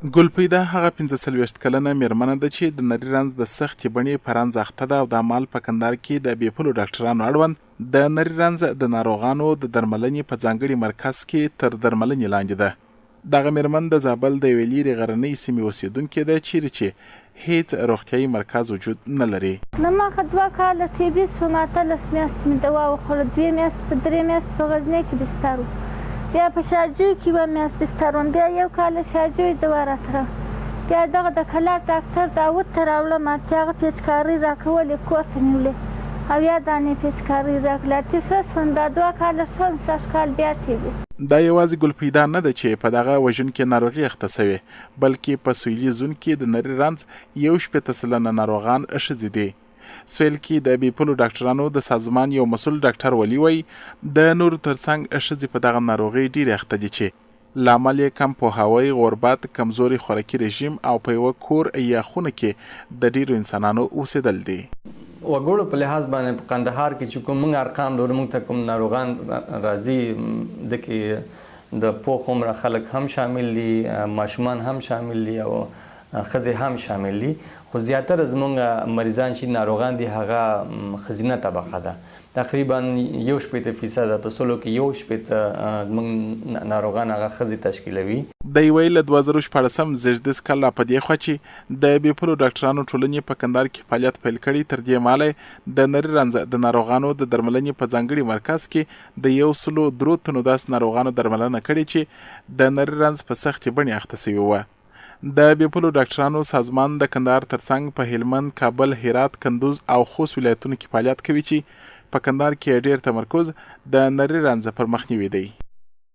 ګلپیدا هغه 45 کلنه میرمنه ده چې د نري رنځ د سختې بڼې په رنځ اخته ده او د مال په کندهار کې د بې پولو ډاکټرانو اړوند د نري رنځ د ناروغانو د درملنې په ځانګړي مرکز کې تر درملنې لاندې ده. دغه میرمن د زابل د یوې لیرې غرنۍ سیمې اوسېدونکې ده چیرې چې هیڅ روغتیایي مرکز وجود نه لري. دماغه 2 کاله ټي بي سوم، 18 میاشتې مې دوا وخوړه، 2 میاشتې په 3 میاشتې په غزني کې بستر و، بیا په شاجوی کې 1 میاشت بستر وم، بیا 1 کال شاجوی دوا راته بیا دغه د کلات ډاکټر داود ته راوړم، اتیا هغه پیچکاري راکولې کور ته مې وړې او یا دانې پیچکاري راکړه، اتیا ښه شوم، دا 2 کاله شوم، 7 کال بیا ټي بي. دا یوازې ګلپیدا نه ده چې په دغه وژونکې ناروغي اخته سوې، بلکې په سویلي زون کې د نري رنځ 61 سلنه ناروغان ښځې دي. سویل کې د بې پولو ډاکټرانو د سازمان یو مسؤل ډاکټر ولي وایي د نورو ترڅنګ ښځې په دغه ناروغۍ ډېرې اخته دي چې لامل یې کم پوهاوی، غربت، کمزوري خوراکي رژیم او په یوه کور یا خونه کې د ډېرو انسانانو اوسېدل دي. وګړو په لحاظ باندې په کندهار کې چې کوم موږ ارقام لرو، موږ ته کوم ناروغان راځي د کې د پوخ عمره خلک هم شامل دي، ماشومان هم شامل دي او ښځې هم شامل دي، خو زیاتره زموږ مریضان چې ناروغان دي هغه ښځینه طبقه ده، تقریبا 61% په سلو کې 61 زموږ ناروغان هغه ښځې تشکیلوي. دی ویل له 2014 زیږدیز کال په دې خوا چې د بې پولو ډاکټرانو ټولنې په کندهار کې فعالیت پیل کړي، تر دې مهاله د نري رنځ د ناروغانو د درملنې په ځانګړي مرکز کې د 103 تنو داسې ناروغانو درملنه کړې چې د نري رنځ په سختې بڼې اخته سوي وه. د بې پولو ډاکټرانو سازمان د کندهار ترڅنګ په هلمند، کابل، هرات، کندوز او خوست ولایتونو کې فعالیت کوي چې په کندهار کې ډېر تمرکز د نري رنځ پر مخنیوي دی.